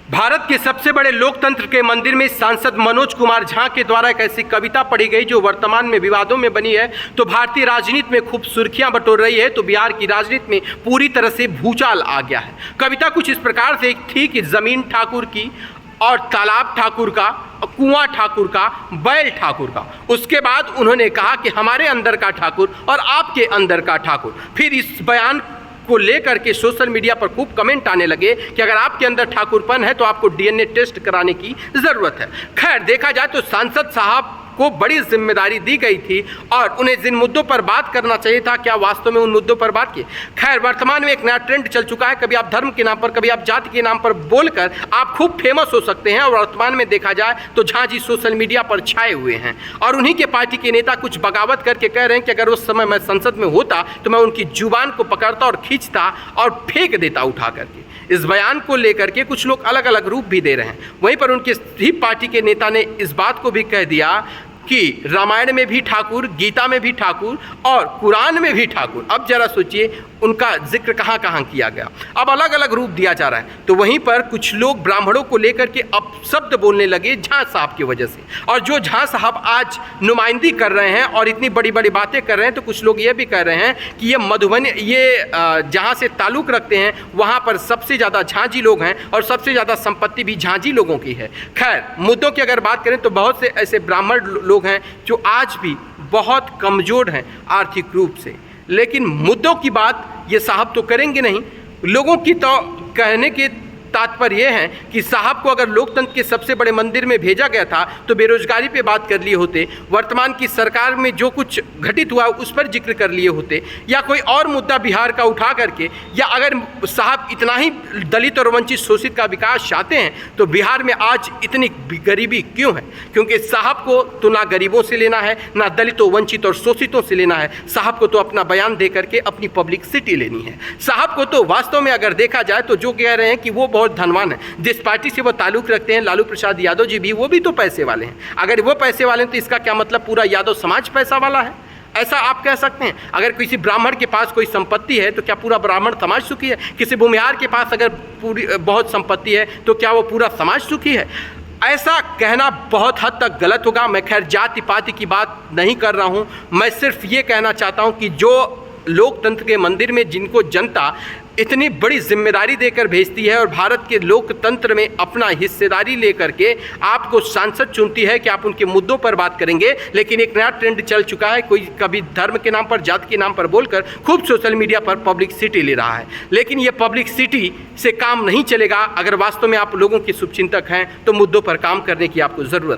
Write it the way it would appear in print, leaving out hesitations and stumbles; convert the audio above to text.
भारत के सबसे बड़े लोकतंत्र के मंदिर में सांसद मनोज कुमार झा के द्वारा एक ऐसी कविता पढ़ी गई जो वर्तमान में विवादों में बनी है। तो भारतीय राजनीति में खूब सुर्खियां बटोर रही है, तो बिहार की राजनीति में पूरी तरह से भूचाल आ गया है। कविता कुछ इस प्रकार से थी कि जमीन ठाकुर की और तालाब ठाकुर का, कुआं ठाकुर का, बैल ठाकुर का। उसके बाद उन्होंने कहा कि हमारे अंदर का ठाकुर और आपके अंदर का ठाकुर। फिर इस बयान को लेकर के सोशल मीडिया पर खूब कमेंट आने लगे कि अगर आपके अंदर ठाकुरपन है तो आपको डीएनए टेस्ट कराने की ज़रूरत है। खैर, देखा जाए तो सांसद साहब को बड़ी जिम्मेदारी दी गई थी और उन्हें जिन मुद्दों पर बात करना चाहिए था, क्या वास्तव में उन मुद्दों पर बात की? खैर, वर्तमान में एक नया ट्रेंड चल चुका है। कभी आप धर्म के नाम पर, कभी आप जाति के नाम पर बोलकर आप खूब फेमस हो सकते हैं। और वर्तमान में देखा जाए तो झा जी सोशल मीडिया पर छाए हुए हैं और उन्हीं के पार्टी के नेता कुछ बगावत करके कह रहे हैं कि अगर उस समय मैं संसद में होता तो मैं उनकी जुबान को पकड़ता और खींचता और फेंक देता उठा करके। इस बयान को लेकर के कुछ लोग अलग अलग रूप भी दे रहे हैं। वहीं पर उनके ही पार्टी के नेता ने इस बात को भी कह दिया कि रामायण में भी ठाकुर, गीता में भी ठाकुर और कुरान में भी ठाकुर। अब जरा सोचिए उनका जिक्र कहाँ कहाँ किया गया, अब अलग अलग रूप दिया जा रहा है। तो वहीं पर कुछ लोग ब्राह्मणों को लेकर के अपशब्द बोलने लगे झा साहब की वजह से। और जो झा साहब आज नुमाइंदी कर रहे हैं और इतनी बड़ी बड़ी बातें कर रहे हैं, तो कुछ लोग ये भी कह रहे हैं कि ये मधुबनी, ये जहाँ से ताल्लुक़ रखते हैं वहाँ पर सबसे ज़्यादा झांझी लोग हैं और सबसे ज़्यादा संपत्ति भी झांझी लोगों की है। खैर, मुद्दों की अगर बात करें तो बहुत से ऐसे ब्राह्मण लोग हैं जो आज भी बहुत कमज़ोर हैं आर्थिक रूप से, लेकिन मुद्दों की बात ये साहब तो करेंगे नहीं। लोगों की तो कहने के तात्पर्य यह है कि साहब को अगर लोकतंत्र के सबसे बड़े मंदिर में भेजा गया था तो बेरोजगारी पे बात कर लिए होते, वर्तमान की सरकार में जो कुछ घटित हुआ उस पर जिक्र कर लिए होते, या कोई और मुद्दा बिहार का उठा करके, या अगर साहब इतना ही दलित और वंचित शोषित का विकास चाहते हैं तो बिहार में आज इतनी गरीबी क्यों है? क्योंकि साहब को तो ना गरीबों से लेना है, ना दलितों, वंचित और शोषितों से लेना है। साहब को तो अपना बयान दे करके अपनी पब्लिसिटी लेनी है। साहब को तो वास्तव में अगर देखा जाए तो जो कह रहे हैं कि वो बहुत धनवान है, जिस पार्टी से वो ताल्लुक रखते हैं, लालू प्रसाद यादव जी भी, वो भी तो पैसे वाले हैं। अगर वो पैसे वाले हैं तो इसका क्या मतलब पूरा यादव समाज पैसा वाला है? ऐसा आप कह सकते हैं? अगर किसी ब्राह्मण के पास कोई संपत्ति है तो क्या पूरा ब्राह्मण समाज सुखी है? किसी भूमिहार के पास अगर पूरी बहुत संपत्ति है तो क्या वो पूरा समाज सुखी है? ऐसा कहना बहुत हद तक गलत होगा। मैं खैर जाति पाति की बात नहीं कर रहा हूँ, मैं सिर्फ ये कहना चाहता हूँ कि जो लोकतंत्र के मंदिर में जिनको जनता इतनी बड़ी जिम्मेदारी देकर भेजती है और भारत के लोकतंत्र में अपना हिस्सेदारी लेकर के आपको सांसद चुनती है कि आप उनके मुद्दों पर बात करेंगे, लेकिन एक नया ट्रेंड चल चुका है, कोई कभी धर्म के नाम पर, जाति के नाम पर बोलकर खूब सोशल मीडिया पर पब्लिसिटी ले रहा है। लेकिन ये पब्लिसिटी से काम नहीं चलेगा। अगर वास्तव में आप लोगों के शुभचिंतक हैं तो मुद्दों पर काम करने की आपको ज़रूरत